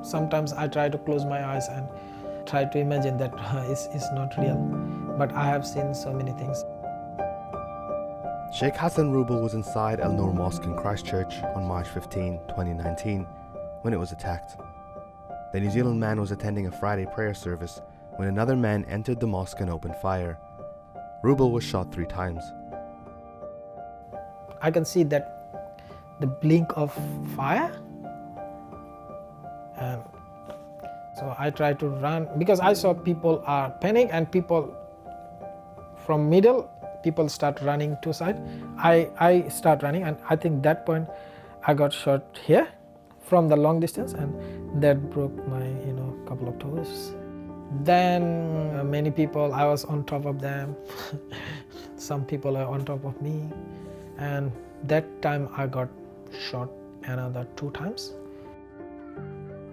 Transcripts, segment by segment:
Sometimes I try to close my eyes and try to imagine that it's not real. But I have seen so many things. Sheikh Hassan Rubel was inside Al Noor Mosque in Christchurch on March 15, 2019, when it was attacked. The New Zealand man was attending a Friday prayer service when another man entered the mosque and opened fire. Rubel was shot 3 times. I can see that the blink of fire. And so I try to run because I saw people are panic and people from middle, people start running to side. I start running and I think that point I got shot here from the long distance and that broke my couple of toes. Then many people, I was on top of them. Some people are on top of me. And that time I got shot another 2 times.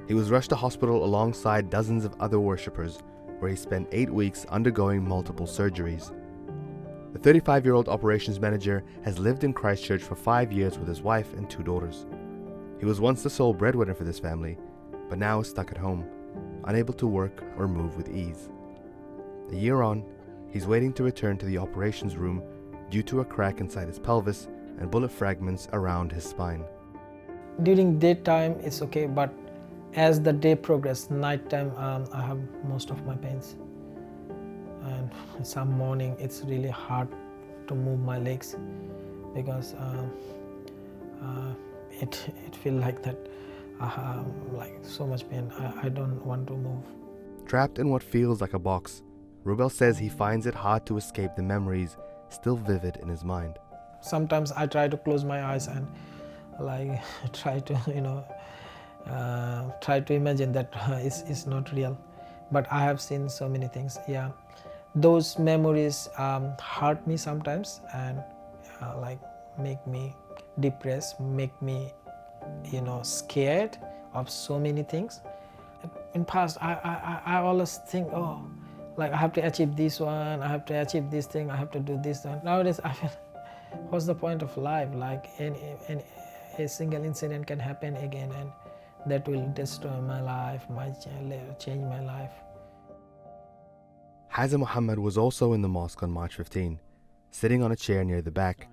He was rushed to hospital alongside dozens of other worshippers, where he spent 8 weeks undergoing multiple surgeries. The 35-year-old operations manager has lived in Christchurch for 5 years with his wife and 2 daughters. He was once the sole breadwinner for this family, but now is stuck at home, unable to work or move with ease. A year on, he's waiting to return to the operations room due to a crack inside his pelvis and bullet fragments around his spine. During daytime it's okay, but as the day progresses, nighttime I have most of my pains. And some morning it's really hard to move my legs because it feels like that I have like so much pain. I don't want to move. Trapped in what feels like a box, Rubel says he finds it hard to escape the memories still vivid in his mind. Sometimes I try to close my eyes and like try to try to imagine that it's not real. But I have seen so many things. Yeah, those memories hurt me sometimes and like make me depressed, make me scared of so many things. In past I always think, oh, like I have to achieve this one, I have to achieve this thing, I have to do this one. Nowadays I feel, what's the point of life? Like a single incident can happen again and that will destroy my life, might change my life. Hassan Muhammad was also in the mosque on March 15, sitting on a chair near the back,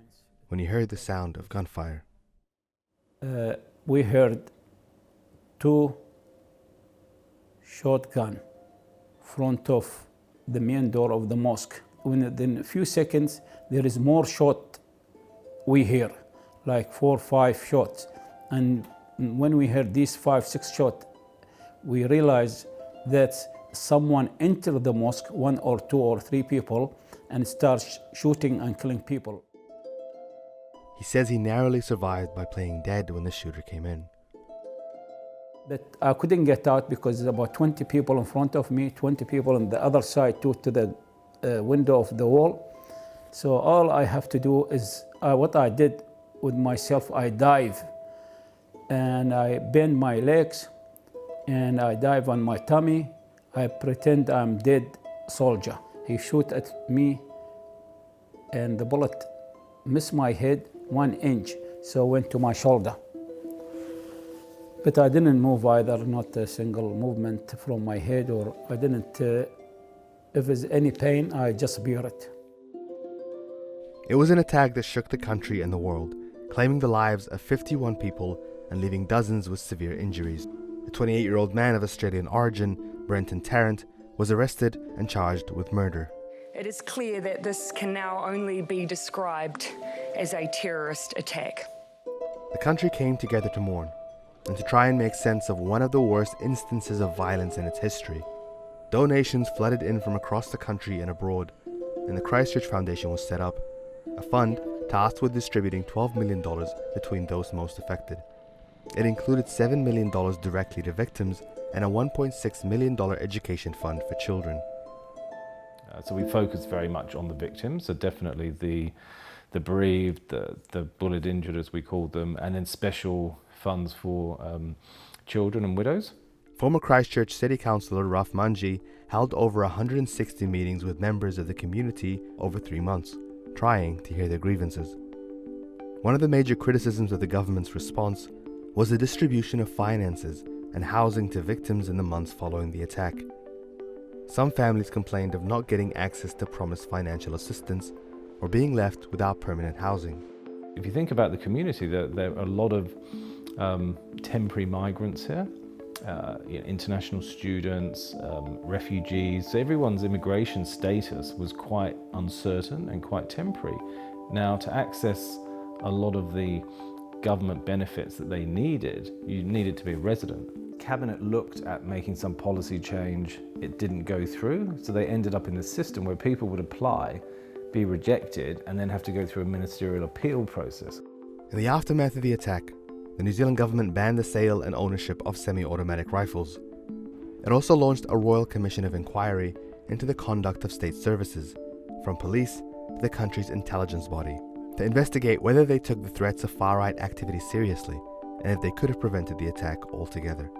when he heard the sound of gunfire. We heard 2 shotguns front of the main door of the mosque. Within a few seconds, there is more shot we hear, like 4 or 5 shots. And when we heard these 5, 6 shots, we realized that someone entered the mosque, 1 or 2 or 3 people, and starts shooting and killing people. He says he narrowly survived by playing dead when the shooter came in. But I couldn't get out because there's about 20 people in front of me, 20 people on the other side to the window of the wall. So all I have to do is what I did with myself, I dive and I bend my legs and I dive on my tummy. I pretend I'm dead soldier. He shoot at me and the bullet missed my head 1 inch, so went to my shoulder. But I didn't move either, not a single movement from my head, or I didn't, if there's any pain, I just bear it. It was an attack that shook the country and the world, claiming the lives of 51 people and leaving dozens with severe injuries. A 28-year-old man of Australian origin, Brenton Tarrant, was arrested and charged with murder. It is clear that this can now only be described as a terrorist attack. The country came together to mourn and to try and make sense of one of the worst instances of violence in its history. Donations flooded in from across the country and abroad, and the Christchurch Foundation was set up, a fund tasked with distributing $12 million between those most affected. It included $7 million directly to victims and a $1.6 million education fund for children. So we focus very much on the victims, so definitely the bereaved, the bullet injured as we call them, and then special funds for children and widows. Former Christchurch City Councillor Raf Manji held over 160 meetings with members of the community over 3 months, trying to hear their grievances. One of the major criticisms of the government's response was the distribution of finances and housing to victims in the months following the attack. Some families complained of not getting access to promised financial assistance or being left without permanent housing. If you think about the community, there are a lot of temporary migrants here, international students, refugees. So everyone's immigration status was quite uncertain and quite temporary. Now, to access a lot of the government benefits that they needed, you needed to be a resident. Cabinet looked at making some policy change, it didn't go through, so they ended up in this system where people would apply, be rejected, and then have to go through a ministerial appeal process. In the aftermath of the attack, the New Zealand government banned the sale and ownership of semi-automatic rifles. It also launched a Royal Commission of Inquiry into the conduct of state services, from police to the country's intelligence body, to investigate whether they took the threats of far-right activity seriously and if they could have prevented the attack altogether.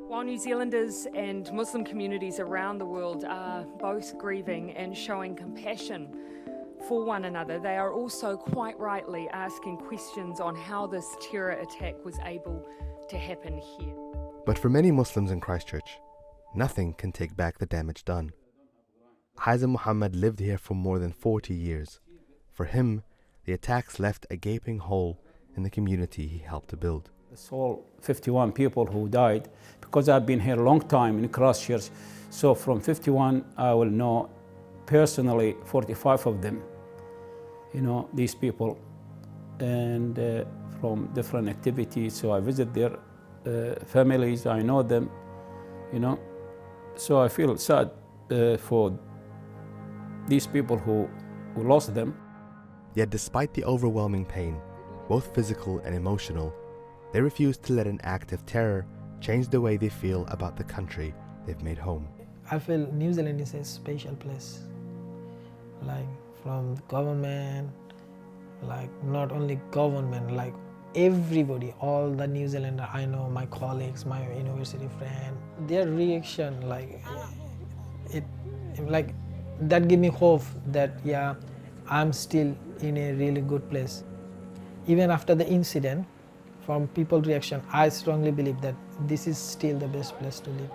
While New Zealanders and Muslim communities around the world are both grieving and showing compassion for one another, they are also quite rightly asking questions on how this terror attack was able to happen here. But for many Muslims in Christchurch, nothing can take back the damage done. Hassan Muhammad lived here for more than 40 years. For him, the attacks left a gaping hole in the community he helped to build. It's all 51 people who died, because I've been here a long time in Christchurch. So from 51, I will know personally 45 of them, these people, and from different activities. So I visit their families, I know them, So I feel sad for these people who lost them. Yet despite the overwhelming pain, both physical and emotional, they refuse to let an act of terror change the way they feel about the country they've made home. I feel New Zealand is a special place. Like from the government, like not only government, like everybody, all the New Zealander I know, my colleagues, my university friend, their reaction, that give me hope that I'm still in a really good place. Even after the incident, from people's reaction, I strongly believe that this is still the best place to live.